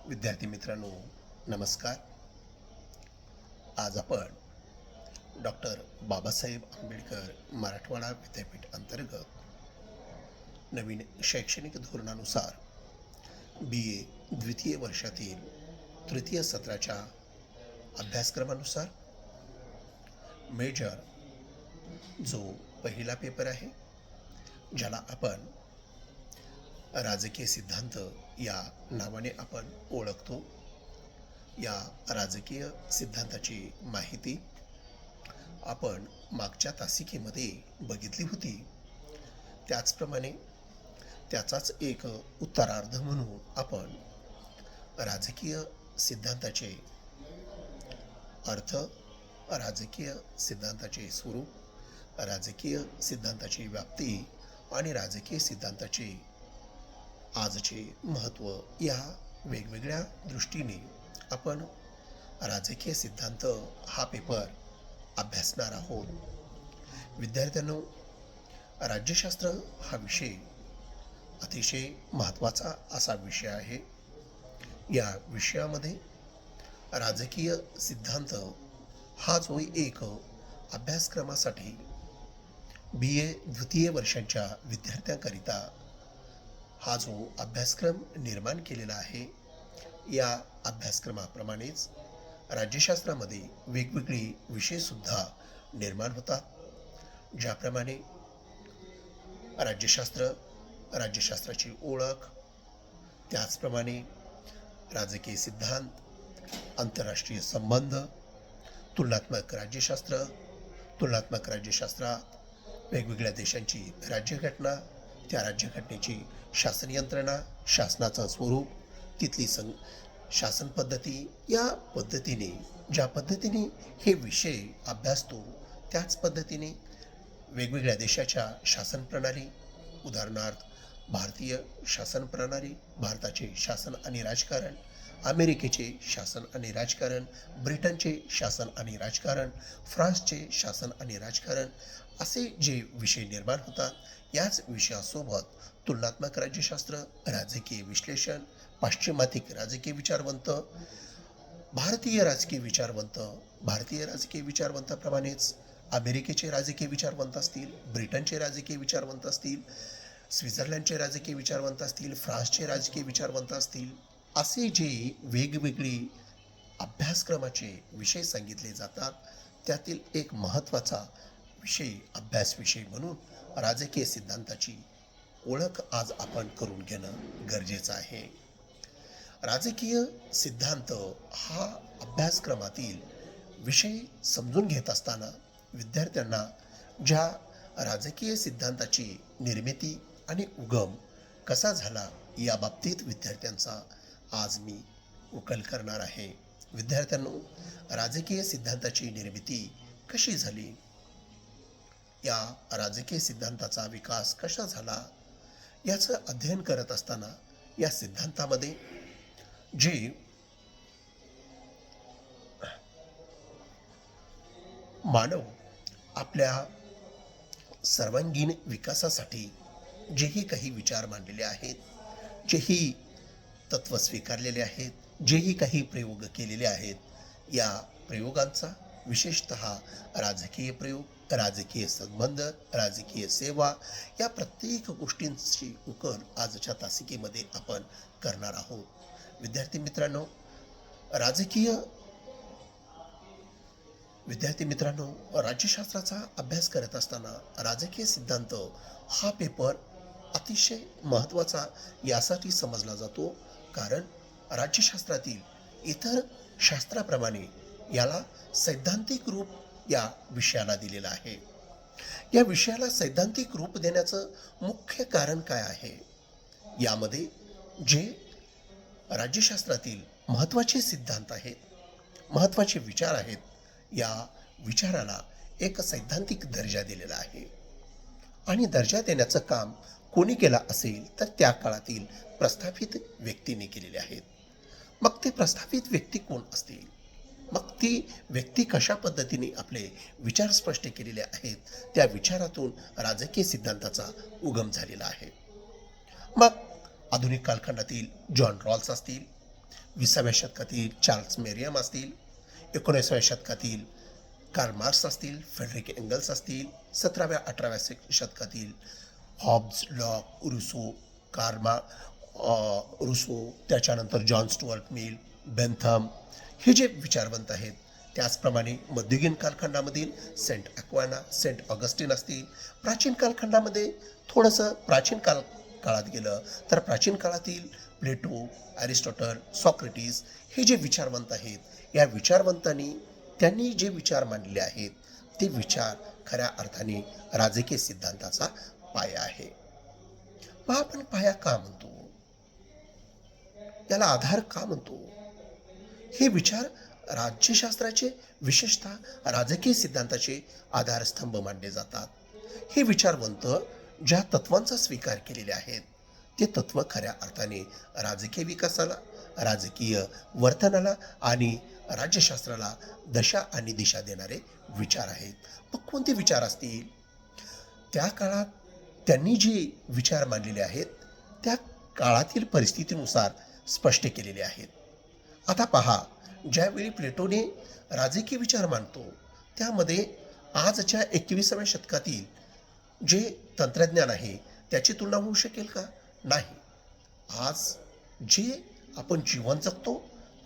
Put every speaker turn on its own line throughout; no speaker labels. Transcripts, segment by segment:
विद्यार्थी मित्रांनो, नमस्कार. आज आपण डॉक्टर बाबासाहेब आंबेडकर मराठवाडा विद्यापीठ अंतर्गत नवीन शैक्षणिक धोरणानुसार BA द्वितीय वर्षातील तृतीय सत्राच्या अभ्यासक्रमानुसार मेजर जो पहिला पेपर आहे, ज्याला आपण राजकीय सिद्धांत या नावाने आपण ओळखतो, या राजकीय सिद्धांताची माहिती आपण मागच्या तासिकेमध्ये बघितली होती. त्याचप्रमाणे त्याचाच एक उत्तरार्ध म्हणून आपण राजकीय सिद्धांताचे अर्थ, राजकीय सिद्धांताचे स्वरूप, राजकीय सिद्धांताची व्याप्ती आणि राजकीय सिद्धांताचे आजचे महत्त्व या वेगवेगळ्या दृष्टीने आपण राजकीय सिद्धांत हा पेपर अभ्यासणार आहोत. विद्यार्थ्यांनो, राज्यशास्त्र हा विषय अतिशय महत्त्वाचा असा विषय आहे. या विषयामध्ये राजकीय सिद्धांत हा जो एक अभ्यासक्रमासाठी BA द्वितीय वर्षांच्या विद्यार्थ्यांकरिता हा जो अभ्यासक्रम निर्माण केलेला आहे, या अभ्यासक्रमाप्रमाणेच राज्यशास्त्रामध्ये वेगवेगळे विषयसुद्धा निर्माण होतात. ज्याप्रमाणे राज्यशास्त्राची ओळख, त्याचप्रमाणे राजकीय सिद्धांत, आंतरराष्ट्रीय संबंध, तुलनात्मक राज्यशास्त्रात वेगवेगळ्या देशांची राज्यघटना, त्या राज्यघटनेची शासन यंत्रणा, शासनाचं स्वरूप, तिथली शासन पद्धती, या पद्धतीने ज्या पद्धतीने हे विषय अभ्यासतो, त्याच पद्धतीने वेगवेगळ्या देशाच्या शासन प्रणाली, उदाहरणार्थ भारतीय शासन प्रणाली, भारताचे शासन आणि राजकारण, अमेरिकेचे शासन आणि राजकारण, ब्रिटनचे शासन आणि राजकारण, फ्रान्सचे शासन आणि राजकारण, असे जे विषय निर्माण होतात, याच विषयासोबत तुलनात्मक राज्यशास्त्र, राजकीय विश्लेषण, पाश्चिमात्य राजकीय विचारवंत, भारतीय राजकीय विचारवंताप्रमाणेच अमेरिकेचे राजकीय विचारवंत असतील, ब्रिटनचे राजकीय विचारवंत असतील, स्वित्झर्लंडचे राजकीय विचारवंत असतील, फ्रान्सचे राजकीय विचारवंत असतील, असे जे वेगवेगळे अभ्यासक्रमाचे विषय सांगितले जातात, त्यातील एक महत्त्वाचा अभ्यास विषय म्हणून राजकीय सिद्धांताची ओळख आज आपण करून घेणं गरजेचं आहे. राजकीय सिद्धांत हा अभ्यासक्रमातील विषय समजून घेत असताना विद्यार्थ्यांना ज्या राजकीय सिद्धांताची निर्मिती आणि उगम कसा झाला, या बाबतीत विद्यार्थ्यांचा आज मी उकल करणार आहे. विद्यार्थ्यांनो, राजकीय सिद्धांताची निर्मिती कशी झाली, या राजकीय सिद्धांताचा विकास कसा झाला, याचं अध्ययन करत असताना या सिद्धांतामध्ये जे मानव आपल्या सर्वांगीण विकासासाठी जेही काही विचार मांडलेले आहेत, जेही तत्त्व स्वीकारलेले आहेत, जेही काही प्रयोग केलेले आहेत, या प्रयोगांचा विशेषतः राजकीय प्रयोग, राजकीय संबंध, राजकीय सेवा, या प्रत्येक गोष्टींची उकल आजच्या तासिकेमध्ये आपण करणार आहोत. विद्यार्थी मित्रांनो, राज्यशास्त्राचा अभ्यास करत असताना राजकीय सिद्धांत हा पेपर अतिशय महत्त्वाचा यासाठी समजला जातो, कारण राज्यशास्त्रातील इतर शास्त्राप्रमाणे याला सैद्धांतिक रूप या विषयाला दिलेलं आहे. या विषयाला सैद्धांतिक रूप देण्याचं मुख्य कारण काय आहे? यामध्ये जे राज्यशास्त्रातील महत्त्वाचे सिद्धांत आहेत, महत्त्वाचे विचार आहेत, या विचाराला एक सैद्धांतिक दर्जा दिलेला आहे. आणि दर्जा देण्याचं काम कोणी केला असेल तर त्या काळातील प्रस्थापित व्यक्तीने केलेले आहेत. मग ते प्रस्थापित व्यक्ती कोण असतील, मग ती व्यक्ती कशा पद्धतीने आपले विचार स्पष्ट केलेले आहेत, त्या विचारातून राजकीय सिद्धांताचा उगम झालेला आहे. मग आधुनिक कालखंडातील जॉन रॉल्स असतील, 20व्या शतकातील चार्ल्स मेरियम असतील, 19व्या शतकातील कार्ल मार्क्स असतील, फ्रेडरिक एंगल्स असतील, 17व्या-18व्या शतकातील हॉब्स, लॉक, रुसो, रुसो, त्याच्यानंतर जॉन स्टुअर्ट मिल, बेंथम, हे जे विचारवंत आहेत. त्याचप्रमाणे मध्ययुगीन कालखंडामधील सेंट ॲक्वाना, सेंट ऑगस्टिन असतील. प्राचीन कालखंडामध्ये थोडंसं काळात गेलं तर प्राचीन काळातील प्लेटो, ॲरिस्टॉटल, सॉक्रेटिस हे जे विचारवंत आहेत, या विचारवंतांनी त्यांनी जे विचार मांडले आहेत ते विचार खऱ्या अर्थाने राजकीय सिद्धांताचा पाया आहे. मग आपण पाया का म्हणतो, याला आधार का म्हणतो? हे विचार राज्यशास्त्राचे, विशेषतः राजकीय सिद्धांताचे आधारस्तंभ मानले जातात. हे विचारवंत ज्या तत्वांचा स्वीकार केलेले आहेत ते तत्व खऱ्या अर्थाने राजकीय विकासाला, राजकीय वर्तनाला आणि राज्यशास्त्राला दशा आणि दिशा देणारे विचार आहेत. मग कोणते विचार असतील? त्या काळात त्यांनी जे विचार मांडलेले आहेत त्या काळातील परिस्थितीनुसार स्पष्ट केलेले आहेत. आता पहा, ज्यावेळी प्लेटोने राजकीय विचार मांडतो त्यामध्ये आजच्या 21व्या शतकातील जे तंत्रज्ञान आहे त्याची तुलना होऊ शकेल का? नाही. आज जे आपण जीवन जगतो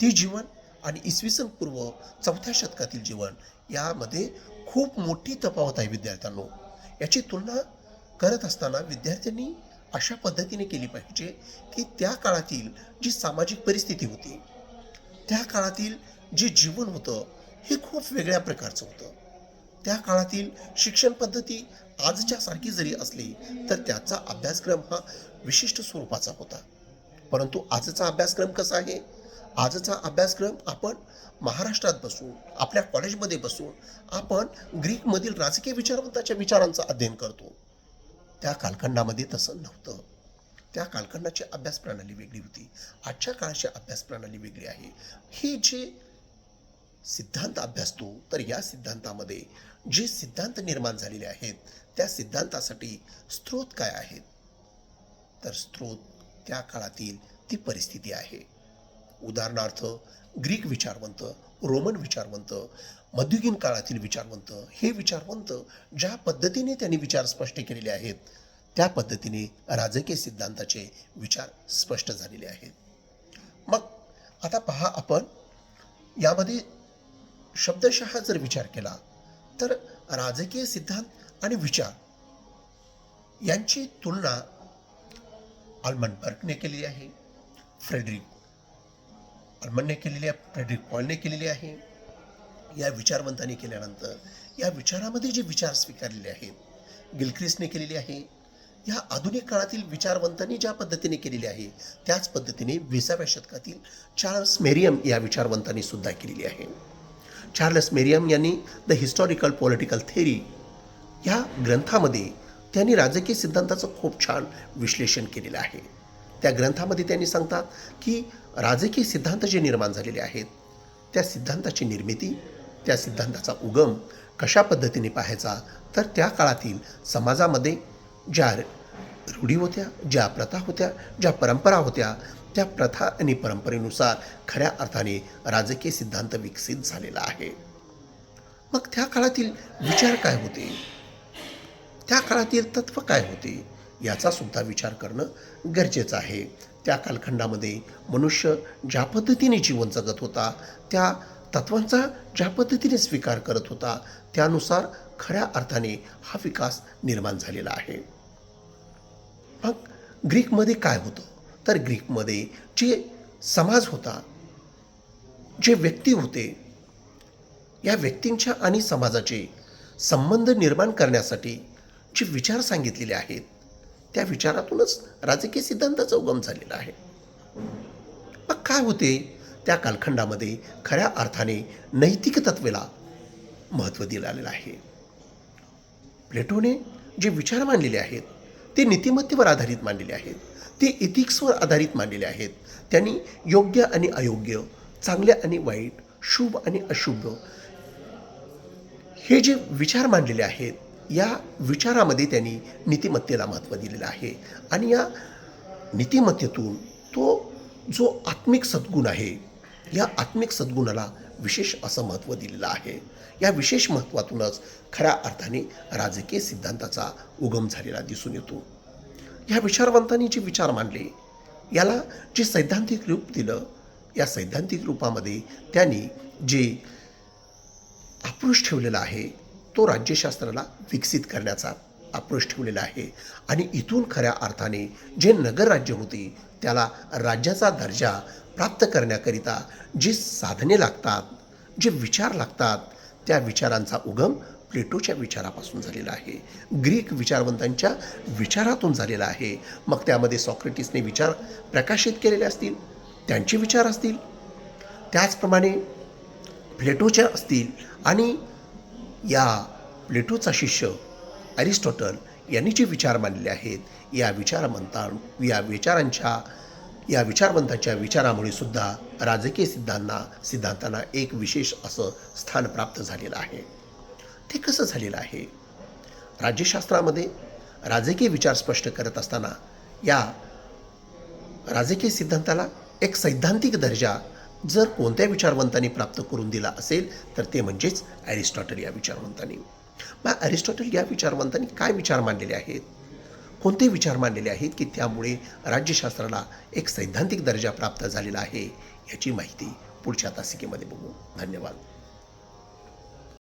ते जीवन आणि इसवी सन पूर्व 4थ्या शतकातील जीवन यामध्ये खूप मोठी तफावत आहे विद्यार्थ्यांनो. याची तुलना करत असताना विद्यार्थ्यांनी अशा पद्धतीने केली पाहिजे की त्या काळातील जी सामाजिक परिस्थिती होती, त्या काळातील जे जीवन होतं हे खूप वेगळ्या प्रकारचं होतं. त्या काळातील शिक्षण पद्धती आजच्या सारखी जरी असली तर त्याचा अभ्यासक्रम हा विशिष्ट स्वरूपाचा होता. परंतु आजचा अभ्यासक्रम कसा आहे? आजचा अभ्यासक्रम आपण महाराष्ट्रात बसून, आपल्या कॉलेजमध्ये बसून आपण ग्रीकमधील राजकीय विचारवंताच्या विचारांचं अध्ययन करतो. त्या कालखंडामध्ये तसं नव्हतं. त्या कालखंडाची अभ्यास प्रणाली वेगळी होती. आजच्या काळाची अभ्यास प्रणाली वेगळी आहे. हे जे सिद्धांत अभ्यासतो तर या सिद्धांतामध्ये जे सिद्धांत निर्माण झालेले आहेत त्या सिद्धांतासाठी स्रोत काय आहेत? तर स्रोत त्या काळातील ती परिस्थिती आहे. उदाहरणार्थ ग्रीक विचारवंत, रोमन विचारवंत, मध्ययुगीन काळातील विचारवंत, हे विचारवंत ज्या पद्धतीने त्यांनी विचार स्पष्ट केलेले आहेत त्या पद्धतीने राजकीय सिद्धांताचे विचार स्पष्ट झालेले आहेत. मग आता पहा, आपण यामध्ये शब्दशः जर विचार केला तर राजकीय सिद्धांत आणि विचार यांची तुलना आल्मन बर्गने केलेली आहे, फ्रेडरिक आल्मनने केलेली आहे, फ्रेडरिक पॉलने केलेली आहे. या विचारवंतांनी केल्यानंतर या विचारामध्ये जे विचार स्वीकारलेले आहेत गिलक्रिस्टने केलेली आहे. या आधुनिक काळातील विचारवंतांनी ज्या पद्धतीने केलेली आहे त्याच पद्धतीने 20व्या शतकातील चार्ल्स मेरियम या विचारवंतांनी सुद्धा केलेली आहे. चार्ल्स मेरियम यांनी द हिस्टॉरिकल पॉलिटिकल थेअरी या ग्रंथामध्ये त्यांनी राजकीय सिद्धांताचं खूप छान विश्लेषण केलेलं आहे. त्या ग्रंथामध्ये त्यांनी सांगतात की राजकीय सिद्धांत जे निर्माण झालेले आहेत त्या सिद्धांताची निर्मिती, त्या सिद्धांताचा उगम कशा पद्धतीने पाहायचा, तर त्या काळातील समाजामध्ये ज्या रूढी होत्या, ज्या प्रथा होत्या, ज्या परंपरा होत्या त्या प्रथा आणि परंपरेनुसार खऱ्या अर्थाने राजकीय सिद्धांत विकसित झालेला आहे. मग त्या काळातील विचार काय होते, त्या काळातील तत्व काय होते याचा सुद्धा विचार करणं गरजेचं आहे. त्या कालखंडामध्ये मनुष्य ज्या पद्धतीने जीवन जगत होता, त्या तत्वांचा ज्या पद्धतीने स्वीकार करत होता त्यानुसार खऱ्या अर्थाने हा विकास निर्माण झालेला आहे. मग ग्रीकमध्ये काय होतं, तर ग्रीकमध्ये जे समाज होता, जे व्यक्ती होते, या व्यक्तींच्या आणि समाजाचे संबंध निर्माण करण्यासाठी जे विचार सांगितलेले आहेत त्या विचारातूनच राजकीय सिद्धांताचा उगम झालेला आहे. मग काय होते त्या कालखंडामध्ये, खऱ्या अर्थाने नैतिक तत्वेला महत्त्व दिलेलं आहे. प्लेटोने जे विचार मांडलेले आहेत ते नीतिमत्तेवर आधारित मांडलेले आहेत, ते इथिक्सवर आधारित मांडलेले आहेत. त्यांनी योग्य आणि अयोग्य, चांगले आणि वाईट, शुभ आणि अशुभ हे जे विचार मांडलेले आहेत या विचारामध्ये त्यांनी नीतिमत्तेला महत्त्व दिलेलं आहे. आणि या नीतिमत्तेतून तो जो आत्मिक सद्गुण आहे, या आत्मिक सद्गुणाला विशेष असं महत्त्व दिलेलं आहे. या विशेष महत्त्वातूनच खऱ्या अर्थाने राजकीय सिद्धांताचा उगम झालेला दिसून येतो. ह्या विचारवंतांनी जे विचार मांडले, याला जे सैद्धांतिक रूप दिलं, या सैद्धांतिक रूपामध्ये त्यांनी जे आक्रोश ठेवलेला आहे, तो राज्यशास्त्राला विकसित करण्याचा आक्रोश ठेवलेला आहे. आणि इथून खऱ्या अर्थाने जे नगरराज्य होते, त्याला राज्याचा दर्जा प्राप्त करण्याकरिता जी साधने लागतात, जे विचार लागतात, त्या विचारांचा उगम प्लेटोच्या विचारापासून झालेला आहे, ग्रीक विचारवंतांच्या विचारातून झालेला आहे. मग त्यामध्ये सॉक्रेटिसने विचार प्रकाशित केलेले असतील, त्यांचे विचार असतील, त्याचप्रमाणे प्लेटोच्या असतील, आणि या प्लेटोचा शिष्य अरिस्टॉटल यांनी जे विचार मांडलेले आहेत, या विचारवंतांच्या विचारामुळे सुद्धा राजकीय सिद्धांतांना एक विशेष असं स्थान प्राप्त झालेलं आहे. ते कसं झालेलं आहे? राज्यशास्त्रामध्ये राजकीय विचार स्पष्ट करत असताना या राजकीय सिद्धांताला एक सैद्धांतिक दर्जा जर कोणत्या विचारवंतांनी प्राप्त करून दिला असेल, तर ते म्हणजेच अरिस्टॉटल या विचारवंतांनी. मग अरिस्टॉटल या विचारवंतांनी काय विचार मांडलेले आहेत, कोणते विचार मांडलेले आहेत की त्यामुळे राज्यशास्त्राला एक सैद्धांतिक दर्जा प्राप्त झालेला आहे, याची माहिती पुढच्या तासिकेमध्ये बघू. धन्यवाद.